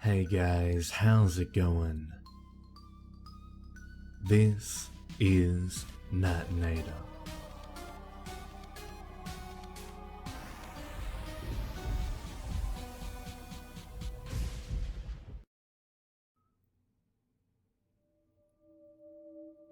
Hey guys, how's it going? This is Natenator.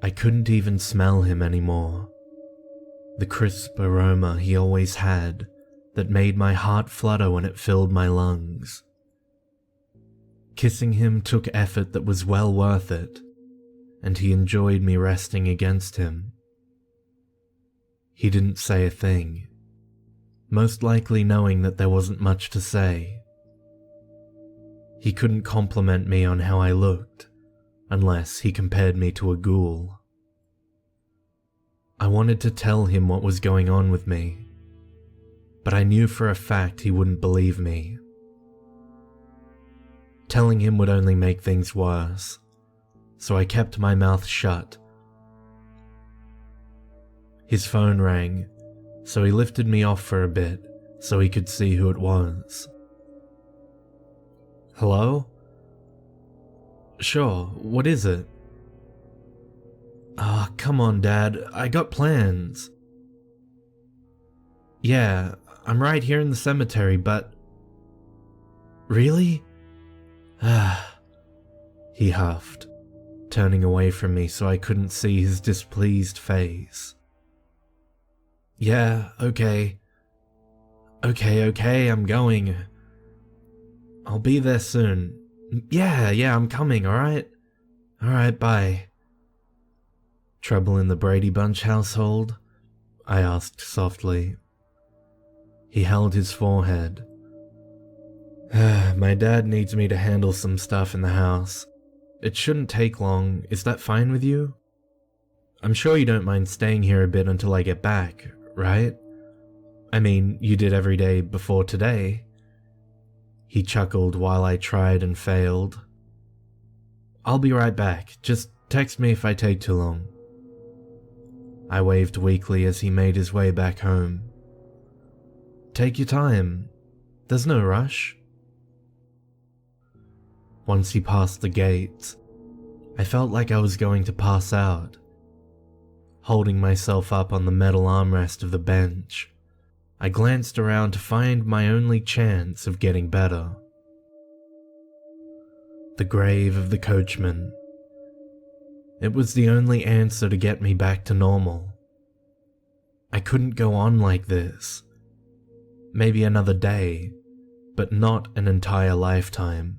I couldn't even smell him anymore. The crisp aroma he always had that made my heart flutter when it filled my lungs. Kissing him took effort that was well worth it, and he enjoyed me resting against him. He didn't say a thing, most likely knowing that there wasn't much to say. He couldn't compliment me on how I looked, unless he compared me to a ghoul. I wanted to tell him what was going on with me, but I knew for a fact he wouldn't believe me. Telling him would only make things worse, so I kept my mouth shut. His phone rang, so he lifted me off for a bit so he could see who it was. Hello? Sure, what is it? Come on, Dad, I got plans. Yeah, I'm right here in the cemetery, but... Really? He huffed, turning away from me so I couldn't see his displeased face. Yeah, okay. Okay, I'm going. I'll be there soon. Yeah, I'm coming, alright? Alright, bye. Trouble in the Brady Bunch household? I asked softly. He held his forehead. My dad needs me to handle some stuff in the house. It shouldn't take long. Is that fine with you? I'm sure you don't mind staying here a bit until I get back, right? I mean, you did every day before today. He chuckled while I tried and failed. I'll be right back. Just text me if I take too long. I waved weakly as he made his way back home. Take your time. There's no rush. Once he passed the gates, I felt like I was going to pass out. Holding myself up on the metal armrest of the bench, I glanced around to find my only chance of getting better. The grave of the coachman. It was the only answer to get me back to normal. I couldn't go on like this. Maybe another day, but not an entire lifetime.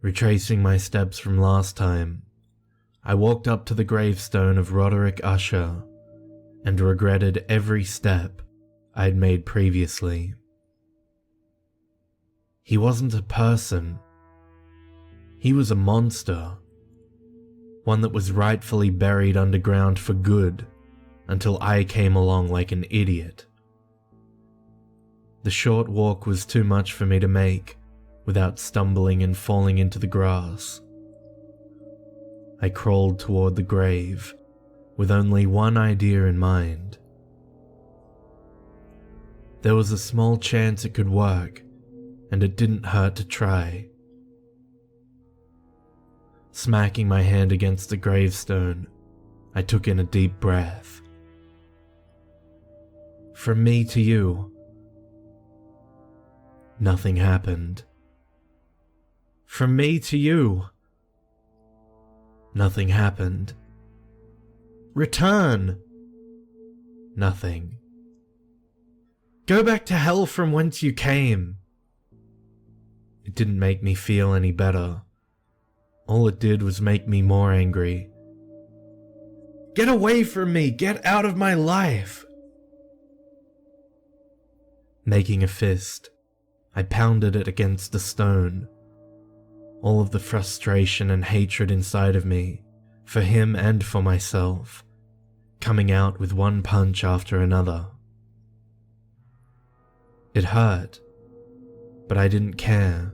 Retracing my steps from last time, I walked up to the gravestone of Roderick Usher and regretted every step I'd made previously. He wasn't a person. He was a monster, one that was rightfully buried underground for good until I came along like an idiot. The short walk was too much for me to make without stumbling and falling into the grass. I crawled toward the grave with only one idea in mind. There was a small chance it could work, and it didn't hurt to try. Smacking my hand against the gravestone, I took in a deep breath. From me to you. Nothing happened. From me to you. Nothing happened. Return. Nothing. Go back to hell from whence you came. It didn't make me feel any better. All it did was make me more angry. Get away from me! Get out of my life! Making a fist, I pounded it against the stone. All of the frustration and hatred inside of me, for him and for myself, coming out with one punch after another. It hurt, but I didn't care.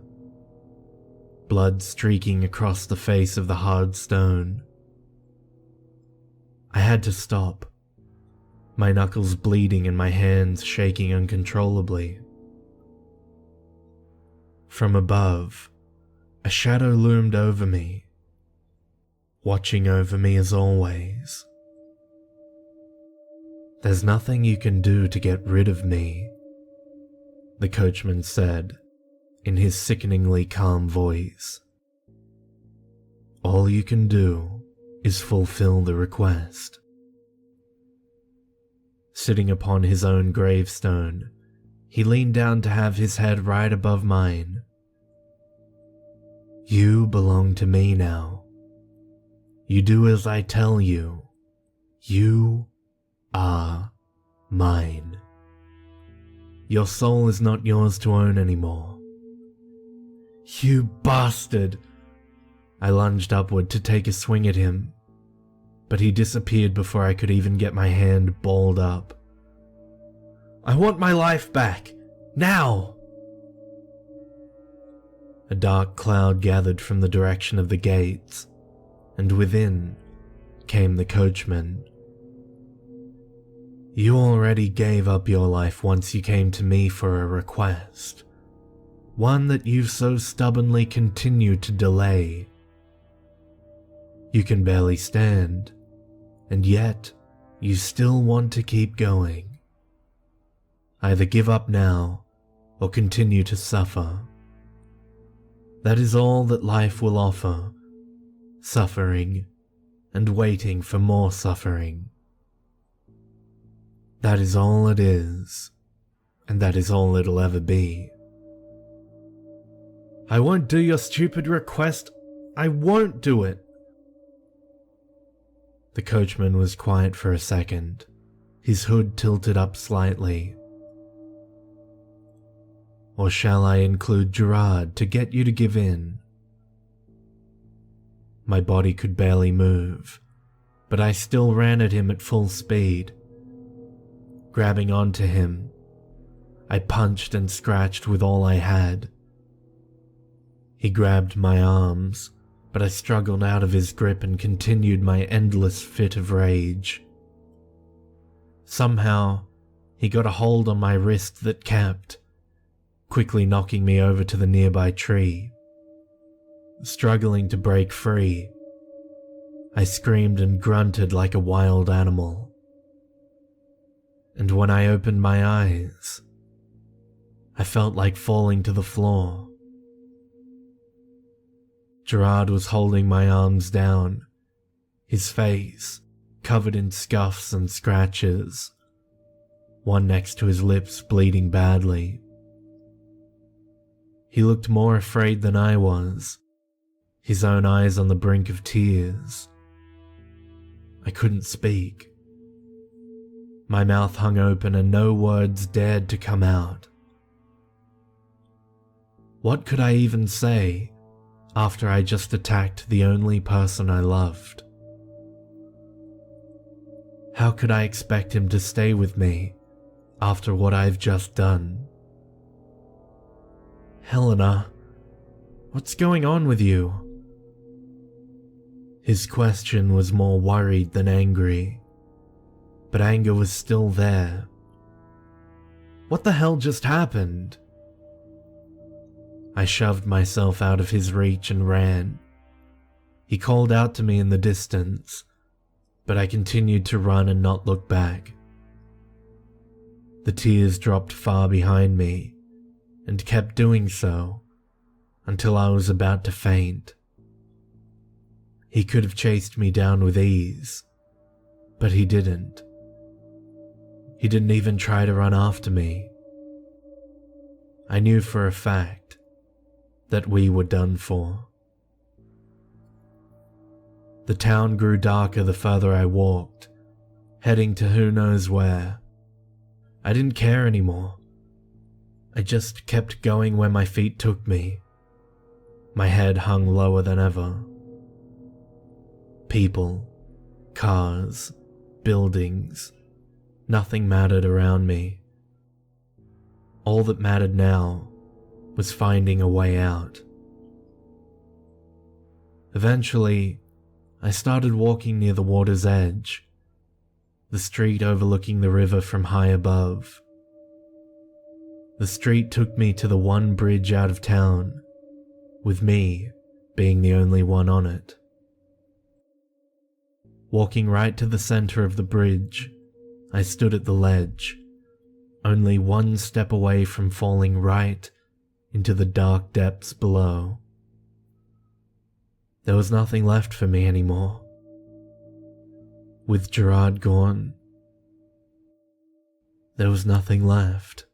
Blood streaking across the face of the hard stone. I had to stop, my knuckles bleeding and my hands shaking uncontrollably. From above, a shadow loomed over me, watching over me as always. "There's nothing you can do to get rid of me," the coachman said in his sickeningly calm voice. "All you can do is fulfill the request." Sitting upon his own gravestone, he leaned down to have his head right above mine. "You belong to me now. You do as I tell you. You are mine. Your soul is not yours to own anymore." "You bastard!" I lunged upward to take a swing at him, but he disappeared before I could even get my hand balled up. "I want my life back! Now!" A dark cloud gathered from the direction of the gates, and within came the coachman. "You already gave up your life once you came to me for a request, one that you've so stubbornly continued to delay. You can barely stand, and yet you still want to keep going. Either give up now or continue to suffer. That is all that life will offer, suffering and waiting for more suffering. That is all it is, and that is all it'll ever be." "I won't do your stupid request. I won't do it." The coachman was quiet for a second, his hood tilted up slightly. "Or shall I include Gerard to get you to give in?" My body could barely move, but I still ran at him at full speed. Grabbing onto him, I punched and scratched with all I had. He grabbed my arms, but I struggled out of his grip and continued my endless fit of rage. Somehow, he got a hold on my wrist that kept, quickly knocking me over to the nearby tree. Struggling to break free, I screamed and grunted like a wild animal. And when I opened my eyes, I felt like falling to the floor. Gerard was holding my arms down, his face covered in scuffs and scratches, one next to his lips bleeding badly. He looked more afraid than I was, his own eyes on the brink of tears. I couldn't speak. My mouth hung open and no words dared to come out. What could I even say after I just attacked the only person I loved? How could I expect him to stay with me after what I've just done? "Helena, what's going on with you?" His question was more worried than angry, but anger was still there. What the hell just happened? I shoved myself out of his reach and ran. He called out to me in the distance, but I continued to run and not look back. The tears dropped far behind me, and kept doing so until I was about to faint. He could have chased me down with ease, but he didn't. He didn't even try to run after me. I knew for a fact that we were done for. The town grew darker the further I walked, heading to who knows where. I didn't care anymore. I just kept going where my feet took me. My head hung lower than ever. People, cars, buildings, nothing mattered around me. All that mattered now was finding a way out. Eventually, I started walking near the water's edge, the street overlooking the river from high above. The street took me to the one bridge out of town, with me being the only one on it. Walking right to the center of the bridge, I stood at the ledge, only one step away from falling right into the dark depths below. There was nothing left for me anymore. With Gerard gone, there was nothing left.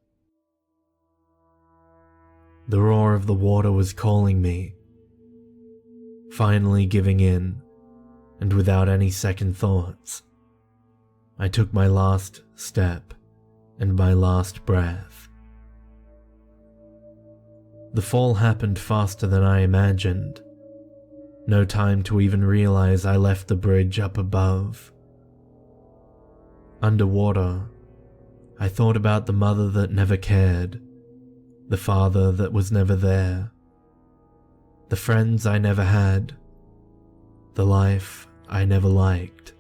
The roar of the water was calling me. Finally giving in, and without any second thoughts, I took my last step and my last breath. The fall happened faster than I imagined. No time to even realize I left the bridge up above. Underwater, I thought about the mother that never cared, the father that was never there, the friends I never had, the life I never liked,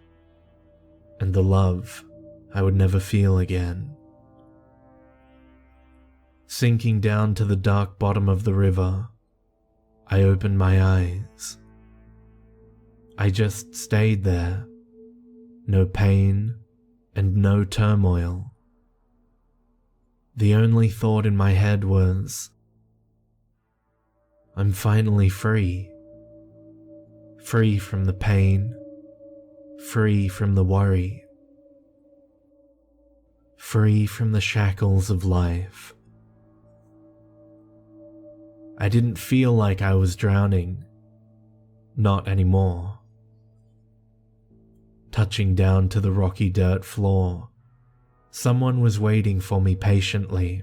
and the love I would never feel again. Sinking down to the dark bottom of the river, I opened my eyes. I just stayed there, no pain and no turmoil. The only thought in my head was, I'm finally free. Free from the pain, free from the worry, free from the shackles of life. I didn't feel like I was drowning, not anymore. Touching down to the rocky dirt floor, someone was waiting for me patiently.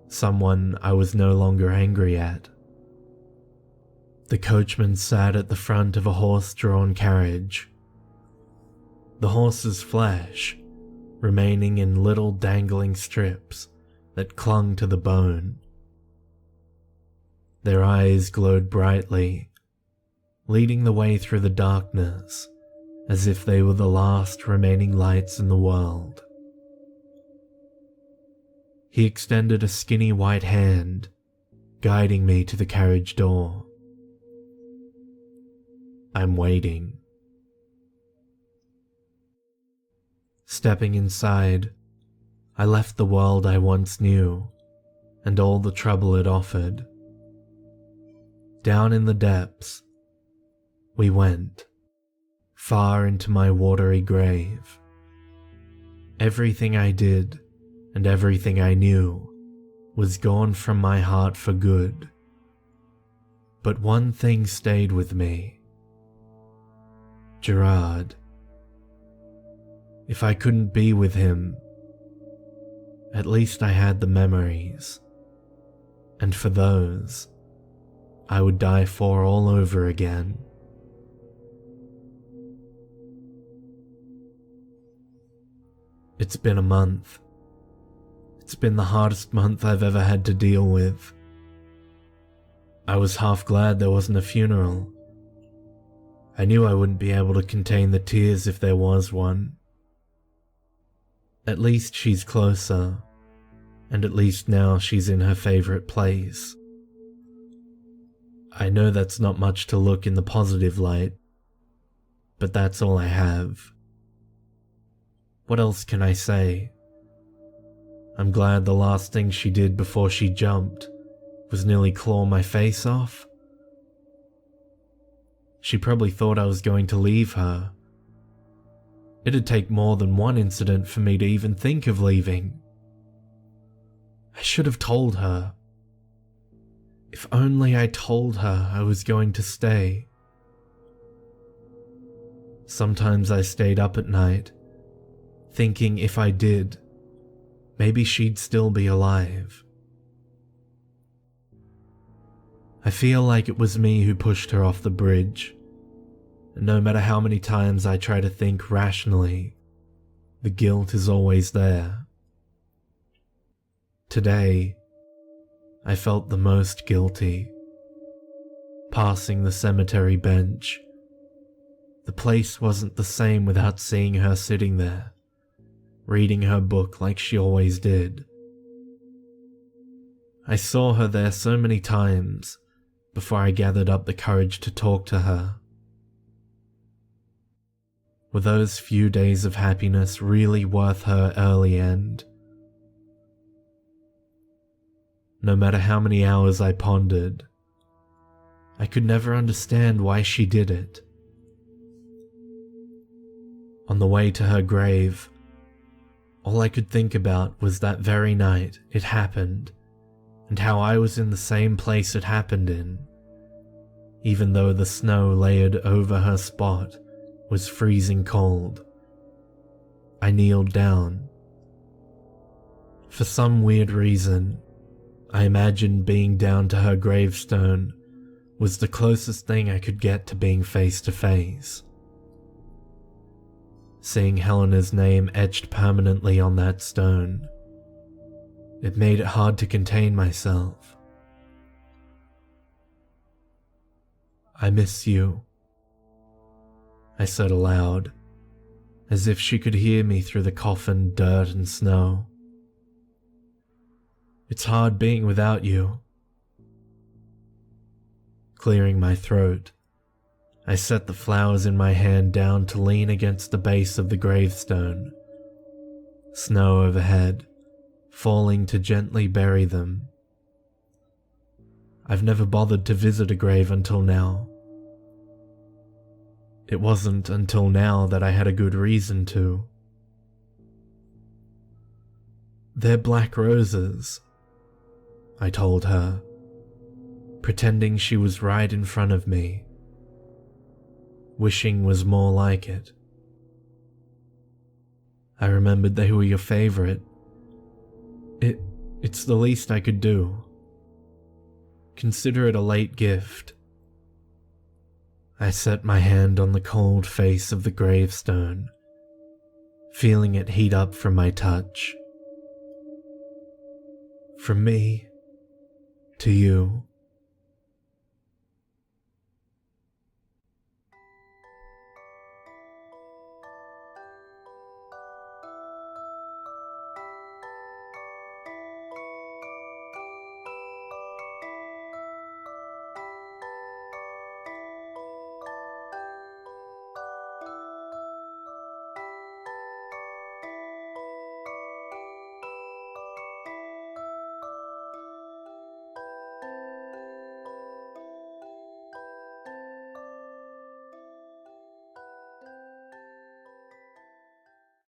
Someone I was no longer angry at. The coachman sat at the front of a horse-drawn carriage. The horse's flesh remaining in little dangling strips that clung to the bone. Their eyes glowed brightly, leading the way through the darkness as if they were the last remaining lights in the world. He extended a skinny white hand, guiding me to the carriage door. I'm waiting. Stepping inside, I left the world I once knew and all the trouble it offered. Down in the depths, we went, far into my watery grave. Everything I did and everything I knew was gone from my heart for good. But one thing stayed with me. Gerard. If I couldn't be with him, at least I had the memories, and for those, I would die for all over again. It's been a month. It's been the hardest month I've ever had to deal with. I was half glad there wasn't a funeral. I knew I wouldn't be able to contain the tears if there was one. At least she's closer, and at least now she's in her favorite place. I know that's not much to look in the positive light, but that's all I have. What else can I say? I'm glad the last thing she did before she jumped was nearly claw my face off. She probably thought I was going to leave her. It'd take more than one incident for me to even think of leaving. I should have told her. If only I told her I was going to stay. Sometimes I stayed up at night, thinking if I did, maybe she'd still be alive. I feel like it was me who pushed her off the bridge, and no matter how many times I try to think rationally, the guilt is always there. Today, I felt the most guilty. Passing the cemetery bench, the place wasn't the same without seeing her sitting there, reading her book like she always did. I saw her there so many times before I gathered up the courage to talk to her. Were those few days of happiness really worth her early end? No matter how many hours I pondered, I could never understand why she did it. On the way to her grave, all I could think about was that very night it happened, and how I was in the same place it happened in, even though the snow layered over her spot was freezing cold. I kneeled down. For some weird reason, I imagined being down to her gravestone was the closest thing I could get to being face to face. Seeing Helena's name etched permanently on that stone, it made it hard to contain myself. "I miss you," I said aloud, as if she could hear me through the coffin, dirt and snow. "It's hard being without you." Clearing my throat, I set the flowers in my hand down to lean against the base of the gravestone. Snow overhead, falling to gently bury them. I've never bothered to visit a grave until now. It wasn't until now that I had a good reason to. "They're black roses," I told her, pretending she was right in front of me. Wishing was more like it. I remembered they were your favorite. It's the least I could do. Consider it a late gift. I set my hand on the cold face of the gravestone, feeling it heat up from my touch. From me to you.